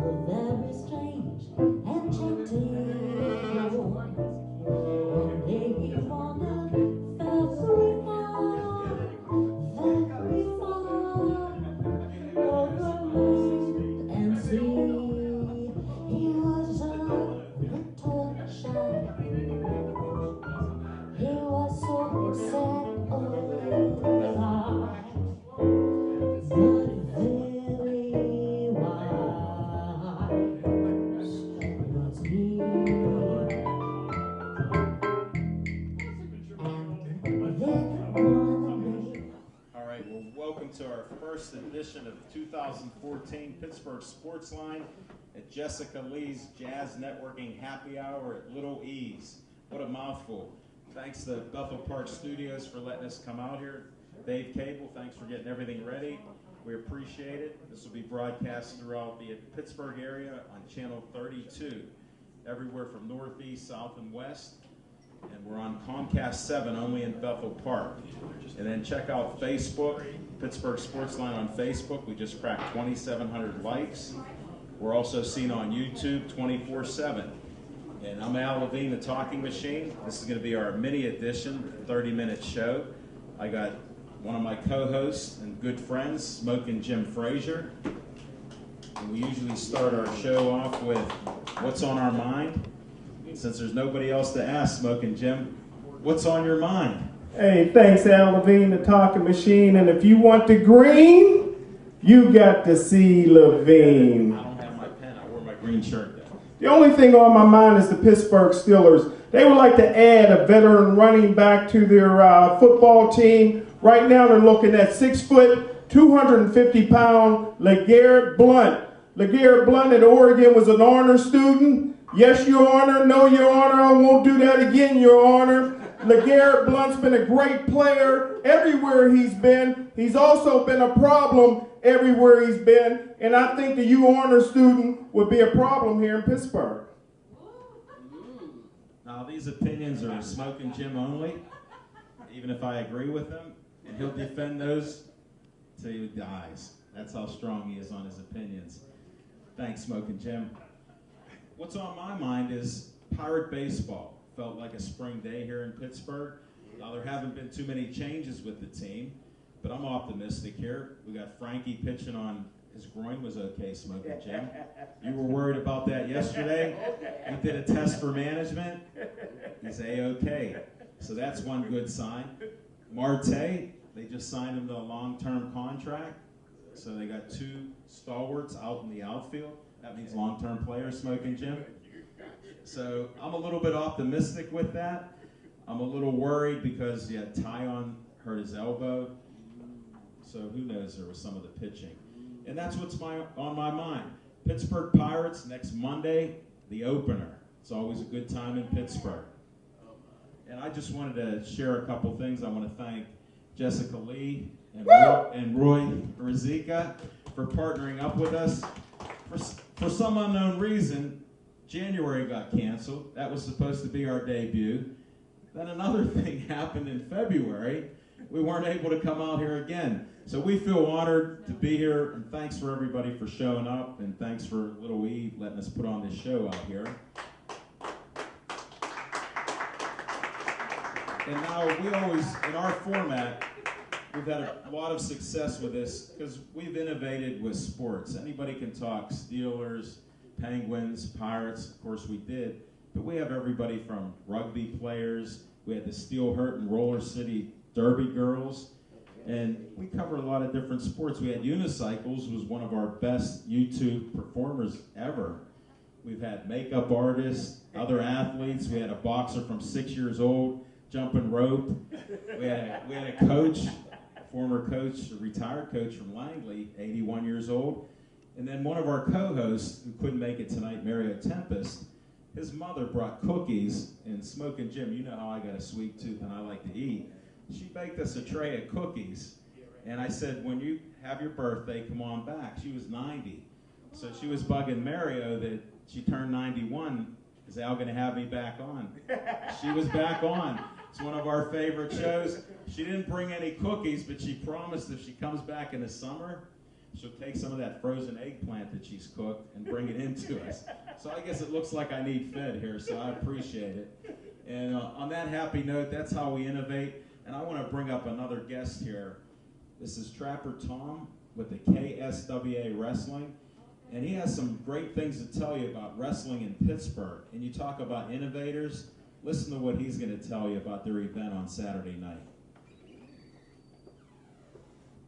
very strange and gentle. One day he wandered very far, over land and sea. He was a little shy. He was so sad, oh, but very wise was he. And then one day. All right, well, welcome to our first edition of 2014 Pittsburgh Sports Line at Jessica Lee's Jazz Networking Happy Hour at Little E's. What a mouthful. Thanks to Bethel Park Studios for letting us come out here. Dave Cable, thanks for getting everything ready. We appreciate it. This will be broadcast throughout the Pittsburgh area on Channel 32, everywhere from northeast, south, and west. And we're on Comcast 7 only in Bethel Park. And then check out Facebook, Pittsburgh Sports Line on Facebook. We just cracked 2,700 likes. We're also seen on YouTube 24/7. And I'm Al Levine, the Talking Machine. This is going to be our mini edition, 30-minute show. I got one of my co-hosts and good friends, Smokin' Jim Frazier. And we usually start our show off with what's on our mind. Since there's nobody else to ask, Smokin' Jim, what's on your mind? Hey, thanks, Al Levine, the Talking Machine. And if you want the green, you got to see Levine. I don't have my pen. I wore my green shirt though. The only thing on my mind is the Pittsburgh Steelers. They would like to add a veteran running back to their football team. Right now they're looking at 6 foot, 250-pound LeGarrette Blount. LeGarrette Blount at Oregon was an honor student. Yes, Your Honor. No, Your Honor. I won't do that again, Your Honor. LeGarrette Blount's been a great player everywhere he's been. He's also been a problem everywhere he's been. And I think the U honor student would be a problem here in Pittsburgh. Now, these opinions are Smokin' Jim only, even if I agree with him. And he'll defend those till he dies. That's how strong he is on his opinions. Thanks, Smokin' Jim. What's on my mind is Pirate baseball. Felt like a spring day here in Pittsburgh. Now, there haven't been too many changes with the team, but I'm optimistic here. We got Frankie pitching on his groin was okay, Smokin' Jim. You were worried about that yesterday. We did a test for management. He's A-okay. So that's one good sign. Marte, they just signed him to a long-term contract. So they got 2 stalwarts out in the outfield. That means long-term players, Smokin' Jim. So I'm a little bit optimistic with that. I'm a little worried because Tyon hurt his elbow. So who knows there was some of the pitching. And that's what's on my mind. Pittsburgh Pirates next Monday, the opener. It's always a good time in Pittsburgh. And I just wanted to share a couple things. I want to thank Jessica Lee and Roy Rizika for partnering up with us. For some unknown reason, January got canceled. That was supposed to be our debut. Then another thing happened in February. We weren't able to come out here again. So we feel honored to be here, and thanks for everybody for showing up, and thanks for Little E letting us put on this show out here. And now we always, in our format, we've had a lot of success with this because we've innovated with sports. Anybody can talk Steelers, Penguins, Pirates, of course we did, but we have everybody from rugby players, we had the Steel Hurt and Roller City Derby girls, and we cover a lot of different sports. We had unicycles, who was one of our best YouTube performers ever. We've had makeup artists, other athletes. We had a boxer from 6 years old jumping rope. We had a coach, a former coach, a retired coach from Langley, 81 years old. And then one of our co-hosts who couldn't make it tonight, Mario Tempest, his mother brought cookies, and Smokin' Jim, you know how I got a sweet tooth and I like to eat. She baked us a tray of cookies, and I said, when you have your birthday, come on back. She was 90. So she was bugging Mario that she turned 91. Is Al going to have me back on? She was back on. It's one of our favorite shows. She didn't bring any cookies, but she promised if she comes back in the summer, she'll take some of that frozen eggplant that she's cooked and bring it into us. So I guess it looks like I need fed here, so I appreciate it. And on that happy note, that's how we innovate. And I want to bring up another guest here. This is Trapper Tom with the KSWA Wrestling. And he has some great things to tell you about wrestling in Pittsburgh. And you talk about innovators, listen to what he's going to tell you about their event on Saturday night.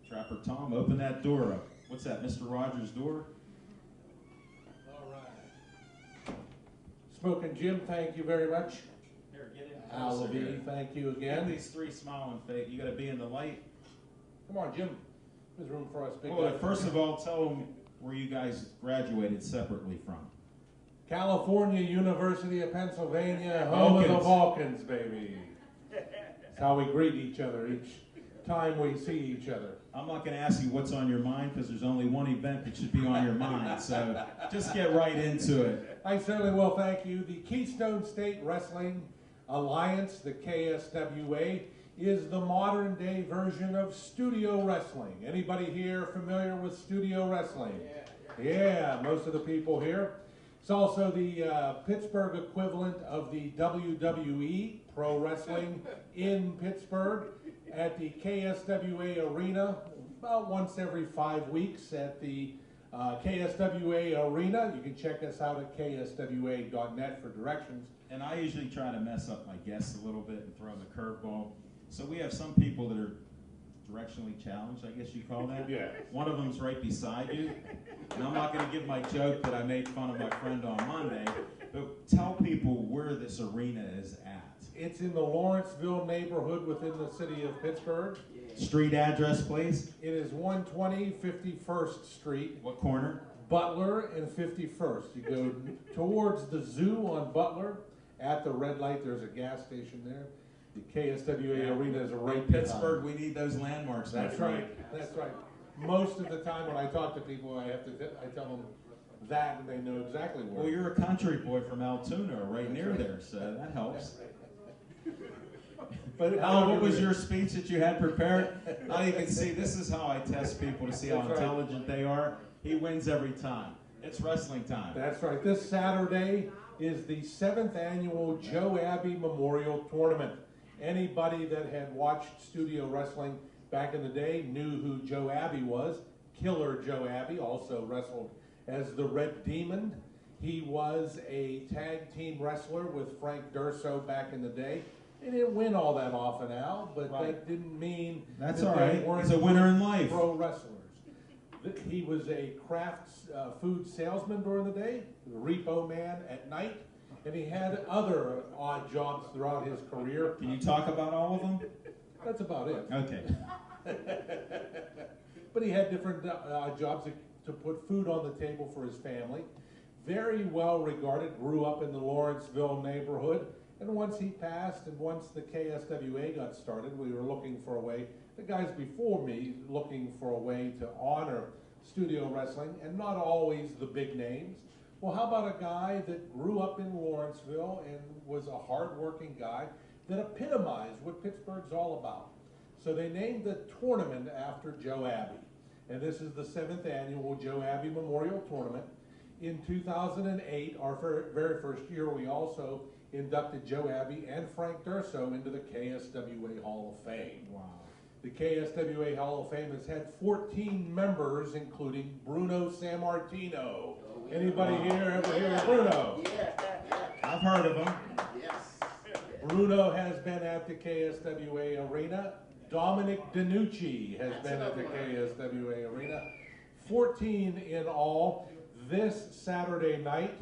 Trapper Tom, open that door up. What's that, Mr. Rogers' door? All right. Smoking Jim, thank you very much. Here, get in. Al Levine, thank you Get again. these three smiling faces. You got to be in the light. Come on, Jim. There's room for us. Big Well, guy. first of all, tell them where you guys graduated separately from. California University of Pennsylvania, home of the Vulcans. Vulcans, baby. That's how we greet each other each time we see each other. I'm not going to ask you what's on your mind because there's only one event that should be on your mind. So just get right into it. I certainly will. Thank you. The Keystone State Wrestling Alliance, the KSWA, is the modern day version of studio wrestling. Anybody here familiar with studio wrestling? Yeah, most of the people here. It's also the Pittsburgh equivalent of the WWE, pro wrestling in Pittsburgh, at the KSWA Arena, about once every 5 weeks at the KSWA Arena. You can check us out at kswa.net for directions. And I usually try to mess up my guests a little bit and throw them a curveball. So we have some people that are directionally challenged, I guess you call that. Yeah. One of them's right beside you. And I'm not going to give my joke that I made fun of my friend on Monday, but tell people where this arena is at. It's in the Lawrenceville neighborhood within the city of Pittsburgh. Street address, please. It is 120 51st Street, What corner? Butler and 51st. You go towards the zoo on Butler. At the red light, there's a gas station there. The KSWA Arena is right In behind. Pittsburgh, we need those landmarks. That's my friend. right. That's right. Most of the time when I talk to people, I tell them that, and they know exactly where. Well, you're a country boy from Altoona, right near there, so that helps. But Al, what was your speech that you had prepared? Now you can see, this is how I test people to see how That's right. intelligent they are. He wins every time. It's wrestling time. That's right. This Saturday is the 7th annual Joe Abbey Memorial Tournament. Anybody that had watched studio wrestling back in the day knew who Joe Abbey was. Killer Joe Abbey also wrestled as the Red Demon. He was a tag team wrestler with Frank Durso back in the day. He didn't win all that often, Al, but Right. that didn't mean That's that all they right. weren't He's a winner in life. pro wrestlers. He was a craft food salesman during the day, the repo man at night, and he had other odd jobs throughout his career. Can you talk about all of them? That's about it. Okay. But he had different jobs to put food on the table for his family. Very well regarded, grew up in the Lawrenceville neighborhood. And once he passed and once the KSWA got started, we were looking for a way, the guys before me looking for a way to honor studio wrestling, and not always the big names. Well, how about a guy that grew up in Lawrenceville and was a hard-working guy that epitomized what Pittsburgh's all about? So they named the tournament after Joe Abbey. And this is the 7th annual Joe Abbey Memorial Tournament. In 2008, our very first year, we also inducted Joe Abbey and Frank Durso into the KSWA Hall of Fame. Wow. The KSWA Hall of Fame has had 14 members, including Bruno Sammartino. Anybody here ever hear of Bruno? I've heard of him. Bruno has been at the KSWA Arena. Dominic DiNucci has been at the KSWA Arena. 14 in all. This Saturday night,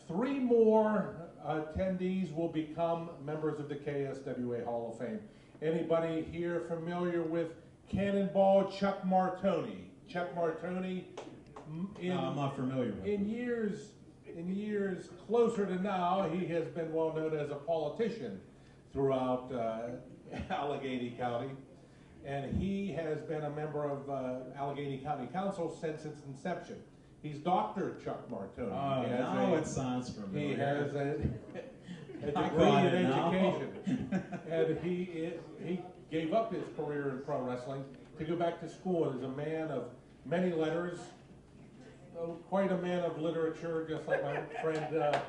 3 more attendees will become members of the KSWA Hall of Fame. Anybody here familiar with Cannonball Chuck Martoni? Chuck Martoni, No, I'm not familiar with him. in years closer to now, he has been well known as a politician throughout Allegheny County, and he has been a member of Allegheny County Council since its inception. He's Dr. Chuck Martoni. Oh, He has now a- it sounds familiar. He has a I degree got in it now. education, and he gave up his career in pro wrestling to go back to school. And as a man of many letters, quite a man of literature, just like my friend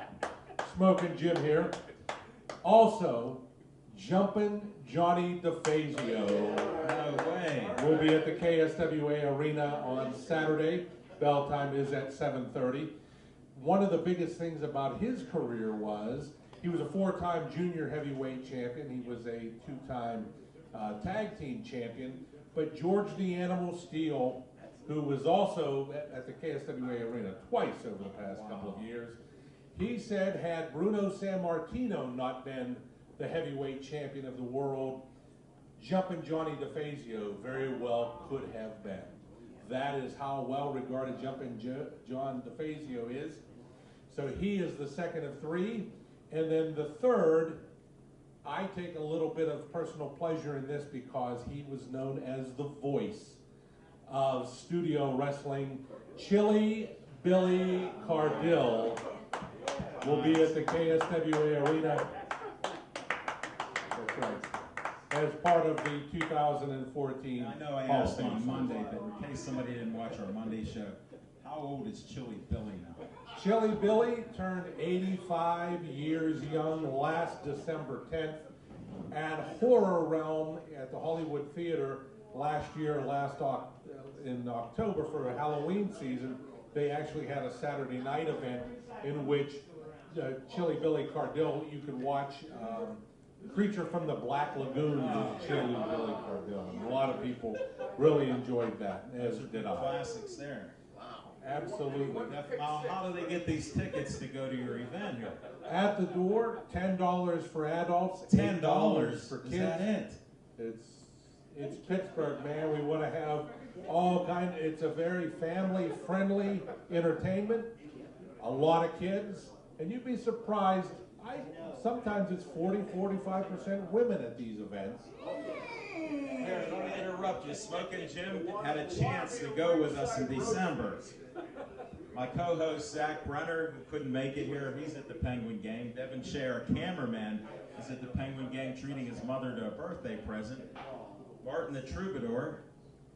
Smoking Jim here. Also, Jumpin' Johnny DeFazio. No way. Will be at the KSWA Arena on Saturday. Bell time is at 7:30. One of the biggest things about his career was he was a 4-time junior heavyweight champion. He was a 2-time tag team champion. But George the Animal Steele, who was also at the KSWA Arena twice over the past couple of years, he said had Bruno Sammartino not been the heavyweight champion of the world, Jumpin' Johnny DeFazio very well could have been. That is how well regarded Jumpin' John DeFazio is. So he is the second of 3. And then the third, I take a little bit of personal pleasure in this because he was known as the voice of studio wrestling. Chili Billy Cardill will be at the KSWA Arena. That's right. As part of the 2014 I know I Hall of asked Fame on Monday, ceremony. but in case somebody didn't watch our Monday show, how old is Chili Billy now? Chili Billy turned 85 years young last December 10th at Horror Realm at the Hollywood Theater last year, in October for a Halloween season. They actually had a Saturday night event in which Chili Billy Cardill, you could watch Creature from the Black Lagoon with Chili Billy Cardill. And a lot of people really enjoyed that, as Those are did big I. classics there. Absolutely. Now, how do they get these tickets to go to your event here? At the door, $10 for adults, $10 for kids. Is that it? It's Pittsburgh, man. We want to have all kind. It's a very family-friendly entertainment. A lot of kids, and you'd be surprised. Sometimes it's 40-45% women at these events. Here, let me interrupt you. Smoking Jim had a chance to go with us in December. My co-host Zach Brenner, who couldn't make it here, he's at the Penguin game. Devin Shea, our cameraman, is at the Penguin game treating his mother to a birthday present. Martin the Troubadour,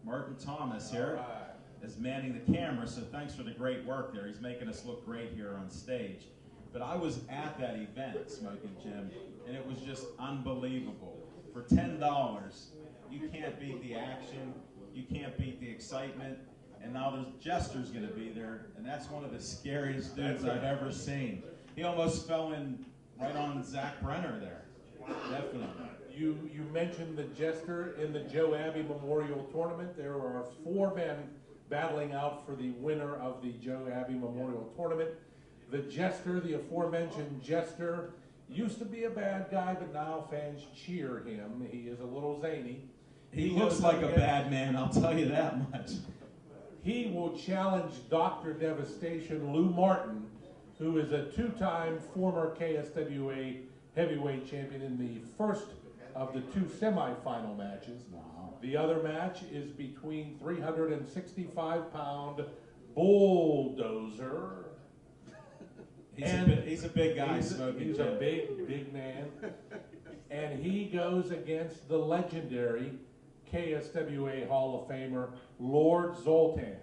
Martin Thomas here, is manning the camera, so thanks for the great work there. He's making us look great here on stage. But I was at that event, Smoking Jim, and it was just unbelievable. For $10, you can't beat the action, you can't beat the excitement, and now there's Jester's going to be there, and that's one of the scariest dudes I've ever seen. He almost fell in right on Zach Brenner there. Definitely. You mentioned the Jester in the Joe Abbey Memorial Tournament. There are 4 men battling out for the winner of the Joe Abbey Memorial Tournament. The Jester, the aforementioned Jester, used to be a bad guy, but now fans cheer him. He is a little zany. He looks like a bad man, I'll tell you that much. He will challenge Dr. Devastation Lou Martin, who is a 2-time former KSWA heavyweight champion in the first of the 2 semifinal matches. Wow. The other match is between 365-pound Bulldozer. He's a big guy, Smoking He's Jim. a big man. And he goes against the legendary KSWA Hall of Famer, Lord Zoltan.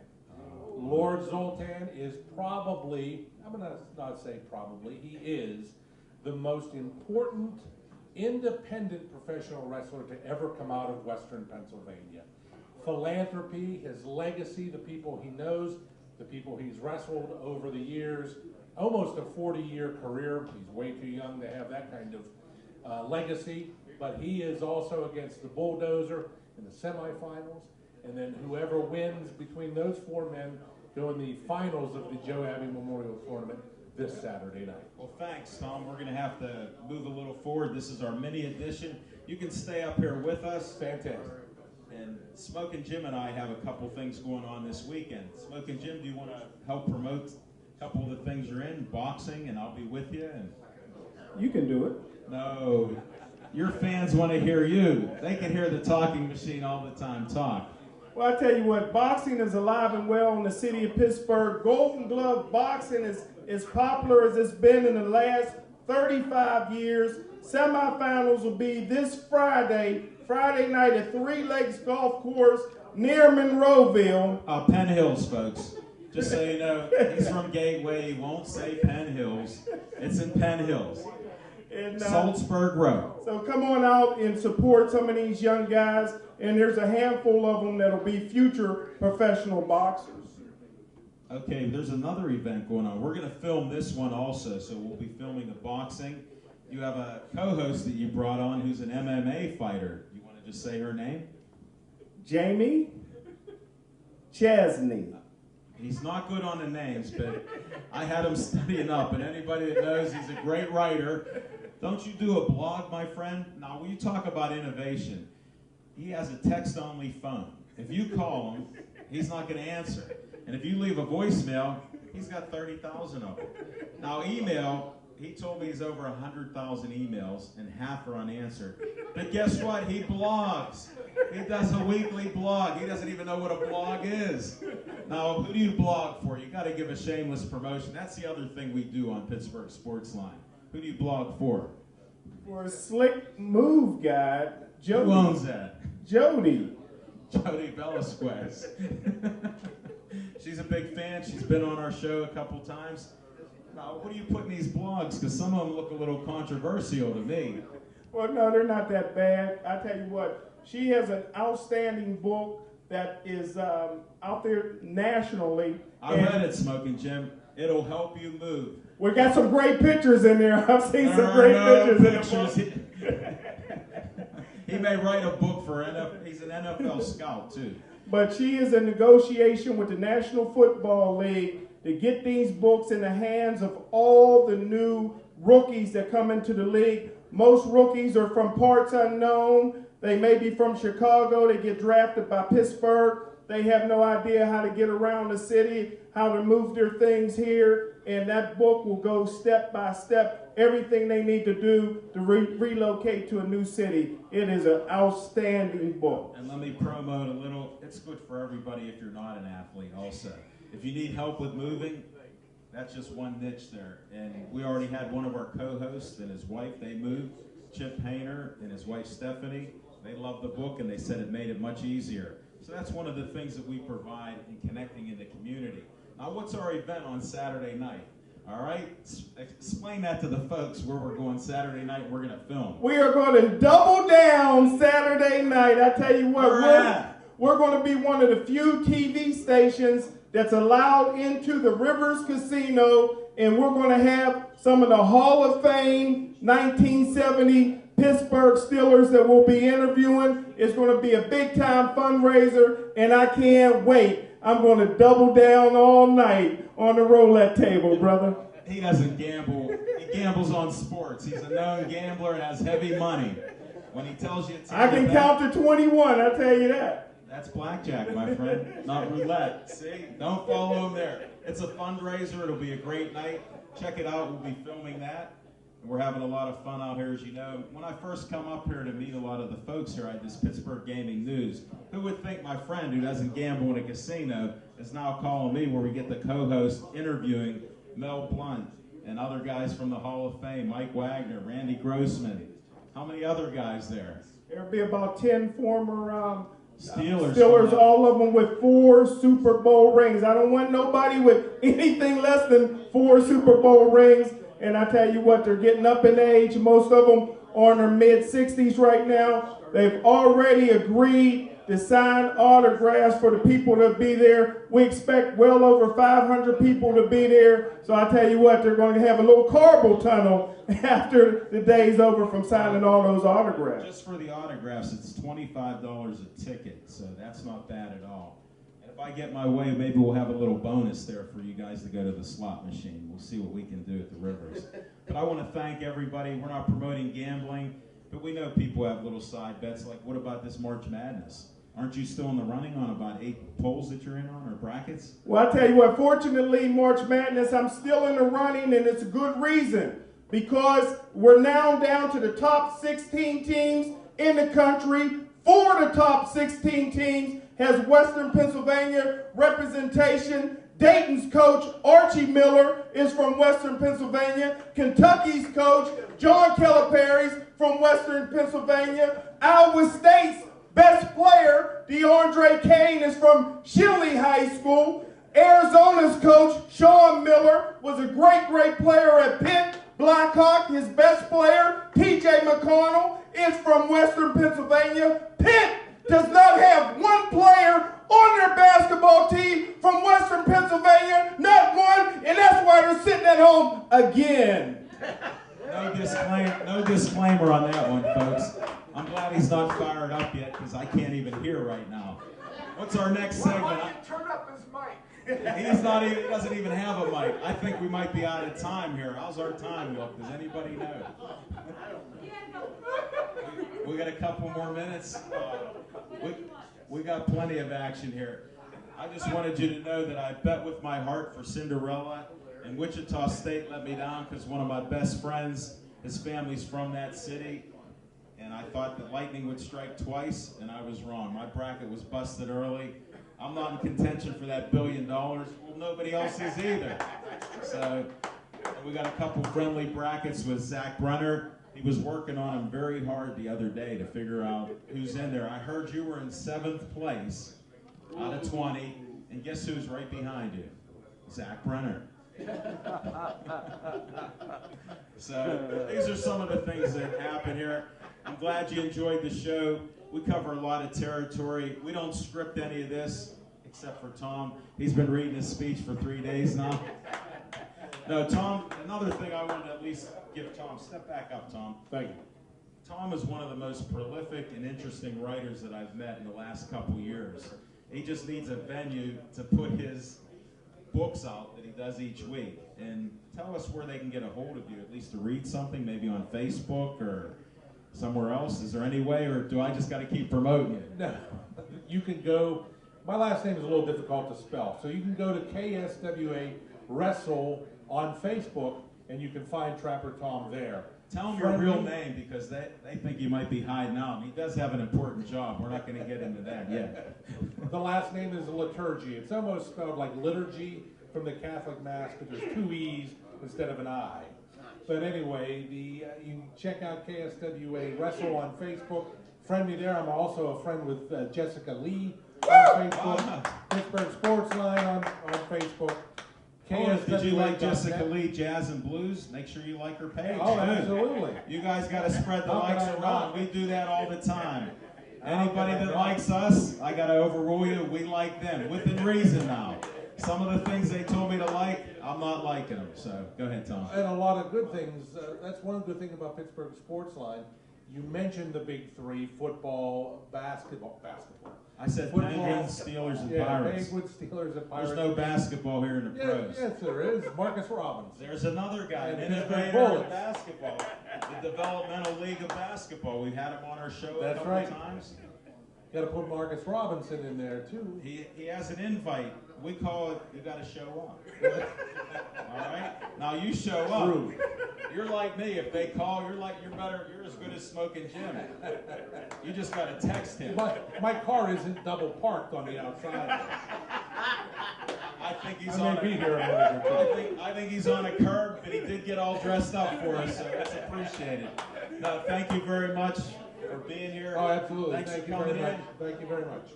Lord Zoltan is probably, I'm going to not say probably, he is the most important independent professional wrestler to ever come out of Western Pennsylvania. Philanthropy, his legacy, the people he knows, the people he's wrestled over the years, almost a 40-year career. He's way too young to have that kind of legacy, but he is also against the Bulldozer in the semifinals, and then whoever wins between those 4 men go in the finals of the Joe Abbey Memorial Tournament this Saturday night. Well, thanks, Tom. We're going to have to move a little forward. This is our mini edition. You can stay up here with us. Fantastic. And Smoking Jim and I have a couple things going on this weekend. Smoking Jim, do you want to help promote a couple of the things you're in? Boxing, and I'll be with you. And You can do it. no, your fans want to hear you. They can hear the talking machine all the time talk. Well, I tell you what, boxing is alive and well in the city of Pittsburgh. Golden Glove boxing is as popular as it's been in the last 35 years. Semifinals will be this Friday night at 3 Lakes Golf Course, near Monroeville. Penn Hills, folks. Just so you know, he's from Gateway. He won't say Penn Hills. It's in Penn Hills. And, Salzburg Road. So come on out and support some of these young guys. And there's a handful of them that'll be future professional boxers. Okay, there's another event going on. We're going to film this one also, so we'll be filming the boxing. You have a co-host that you brought on who's an MMA fighter. You want to just say her name? Jamie Chesney. He's not good on the names, but I had him studying up, and anybody that knows he's a great writer. Don't you do a blog, my friend? Now, when you talk about innovation, he has a text-only phone. If you call him, he's not going to answer. And if you leave a voicemail, he's got 30,000 of them. Now, email, he told me he's over 100,000 emails, and half are unanswered. But guess what? He blogs. He does a weekly blog. He doesn't even know what a blog is. Now, who do you blog for? You got to give a shameless promotion. That's the other thing we do on Pittsburgh Sports Line. Who do you blog for? For a slick move guide, Jody. Who owns that? Jody. Jody Velasquez. She's a big fan. She's been on our show a couple times. Now, what do you put in these blogs? Because some of them look a little controversial to me. Well, no, they're not that bad. I tell you what, she has an outstanding book that is out there nationally. I read it, Smoking Jim. It'll help you move. We got some great pictures in there. I've seen some great pictures in the book. He may write a book for NFL. He's an NFL scout, too. But she is in negotiation with the National Football League to get these books in the hands of all the new rookies that come into the league. Most rookies are from parts unknown. They may be from Chicago. They get drafted by Pittsburgh. They have no idea how to get around the city, how to move their things here. And that book will go step by step, everything they need to do to relocate to a new city. It is an outstanding book. And let me promote a little. It's good for everybody if you're not an athlete also. If you need help with moving, that's just one niche there. And we already had one of our co-hosts and his wife, they moved. Chip Painter and his wife Stephanie, they loved the book and they said it made it much easier. So that's one of the things that we provide in connecting in the community. Now, what's our event on Saturday night? All right, explain that to the folks where we're going Saturday night. We're going to film. We are going to double down Saturday night. I tell you what, we're going to be one of the few TV stations that's allowed into the Rivers Casino, and we're going to have some of the Hall of Fame 1970 Pittsburgh Steelers that we'll be interviewing. It's going to be a big-time fundraiser, and I can't wait. I'm going to double down all night on the roulette table, brother. He doesn't gamble. He gambles on sports. He's a known gambler and has heavy money. When he tells you it's I can count to 21, I tell you that. That's blackjack, my friend, not roulette. See? Don't follow him there. It's a fundraiser. It'll be a great night. Check it out. We'll be filming that. We're having a lot of fun out here, as you know. When I first come up here to meet a lot of the folks here at this Pittsburgh Gaming News, who would think my friend who doesn't gamble in a casino is now calling me where we get the co-host interviewing Mel Blount and other guys from the Hall of Fame, Mike Wagner, Randy Grossman. How many other guys there? There'll be about 10 former Steelers, all of them with 4 Super Bowl rings. I don't want nobody with anything less than 4 Super Bowl rings. And I tell you what, they're getting up in age. Most of them are in their mid-60s right now. They've already agreed to sign autographs for the people to be there. We expect well over 500 people to be there. So I tell you what, they're going to have a little carpal tunnel after the day's over from signing all those autographs. Just for the autographs, it's $25 a ticket, so that's not bad at all. And if I get my way, maybe we'll have a little bonus there for you guys to go to the slot machine. We'll see what we can do at the Rivers. But I want to thank everybody. We're not promoting gambling, but we know people have little side bets. Like, what about this March Madness? Aren't you still in the running on about 8 polls that you're in on, or brackets? Well, I tell you what, fortunately, March Madness, I'm still in the running, and it's a good reason. Because we're now down to the top 16 teams in the country. 4 of the top 16 teams has Western Pennsylvania representation. Dayton's coach, Archie Miller, is from Western Pennsylvania. Kentucky's coach, John Calipari's from Western Pennsylvania. Iowa State's Best player, DeAndre Kane, is from Chile High School. Arizona's coach, Sean Miller, was a great player at Pitt. Blackhawk, his best player, T.J. McConnell, is from Western Pennsylvania. Pitt does not have one player on their basketball team from Western Pennsylvania, not one, and that's why they're sitting at home again. No disclaimer on that one, folks. I'm glad he's not fired up yet because I can't even hear right now. What's our next segment? Turn up his mic. He doesn't even have a mic. I think we might be out of time here. How's our time look? Does anybody know? We got a couple more minutes. We got plenty of action here. I just wanted you to know that I bet with my heart for Cinderella, and Wichita State let me down because one of my best friends, his family's from that city, and I thought that lightning would strike twice, and I was wrong. My bracket was busted early. I'm not in contention for that $1 billion. Well, nobody else is either. So we got a couple friendly brackets with Zach Brunner. He was working on them very hard the other day to figure out who's in there. I heard you were in 7th place out of 20, and guess who's right behind you? Zach Brunner. So these are some of the things that happen here. I'm glad you enjoyed the show. We cover a lot of territory. We don't script any of this, except for Tom. He's been reading his speech for 3 days now. No, Tom, another thing I wanted to at least give Tom, step back up, Tom. Thank you. Tom is one of the most prolific and interesting writers that I've met in the last couple years. He just needs a venue to put his books out that he does each week. And tell us where they can get a hold of you, at least to read something, maybe on Facebook or somewhere else. Is there any way, or do I just got to keep promoting you? No, you can go, my last name is a little difficult to spell, so you can go to KSWA Wrestle on Facebook, and you can find Trapper Tom there. Tell him your real name, because they think you might be hiding out. He does have an important job. We're not going to get into that yet. The last name is Liturgy. It's almost spelled like liturgy from the Catholic Mass, but there's 2 E's instead of an I. But anyway, you can check out KSWA Wrestle on Facebook. Friend me there. I'm also a friend with Jessica Lee on Facebook. Wow. Pittsburgh Sports Line on Facebook. Did you like Jessica Lee Jazz and Blues? Make sure you like her page. Oh, too. absolutely. You guys got to spread the How likes could I around. not? We do that all the time. How Anybody could I that not? likes us, I got to overrule you. We like them. Within reason now. Some of the things they told me to like, I'm not liking them. So go ahead, Tom. And a lot of good things. That's one good thing about Pittsburgh Sports Line. You mentioned the big 3, football, basketball. I said Football. Penguins, Steelers, and Yeah, Pirates. Penguins, Steelers, and Pirates. There's no basketball here in the Yeah, pros. yes, there is. Marcus Robbins. There's another guy, an And Pittsburgh innovator in Bullets. basketball, the Developmental League of Basketball. We've had him on our show a That's couple right. of times. Got to put Marcus Robinson in there too. He has an invite. We call it, you got to show up. All right? Now you show up. True. You're like me. If they call, you're as good as Smoking Jim. You just got to text him. My car isn't double parked on the outside. I think he's I on may be a, here a minute or two. I think he's on a curb, but he did get all dressed up for us, so that's appreciated. No, thank you very much for being here. Oh, absolutely. Thanks Thank for you coming very in. much. Thank you very much.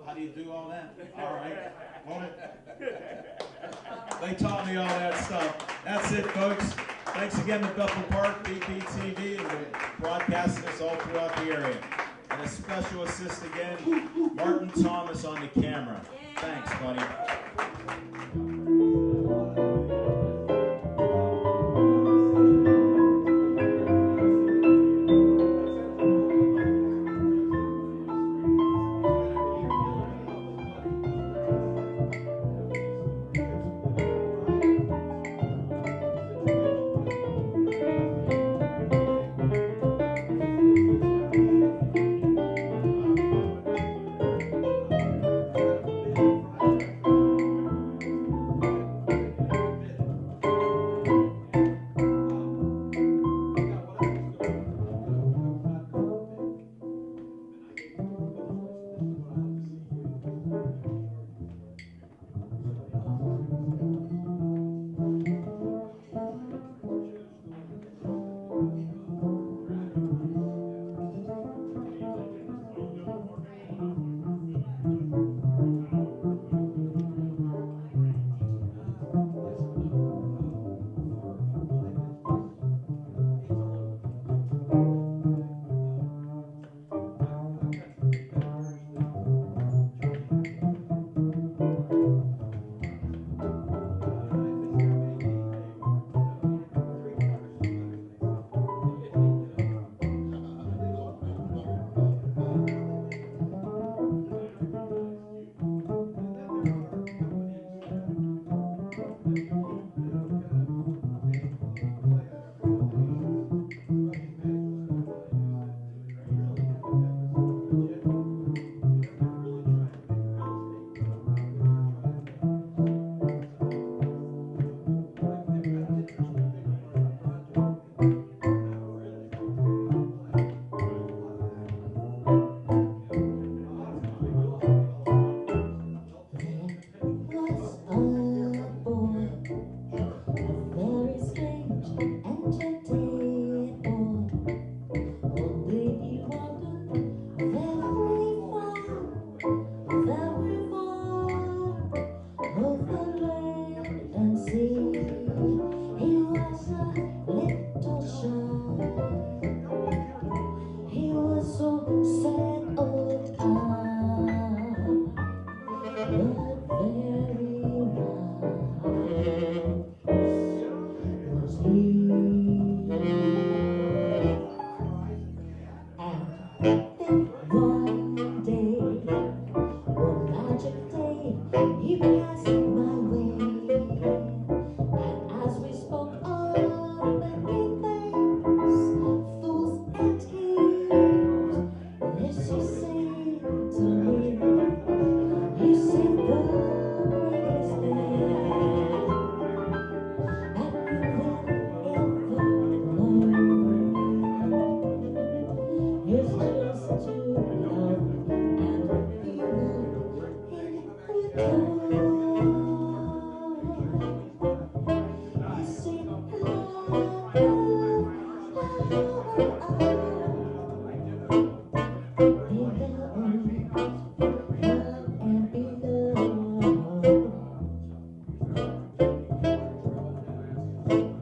How do you do all that? All right. Well, they taught me all that stuff. That's it, folks. Thanks again to Bethel Park, BPTV, and broadcasting us all throughout the area. And a special assist again, Martin Thomas on the camera. Thanks, buddy.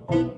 oh.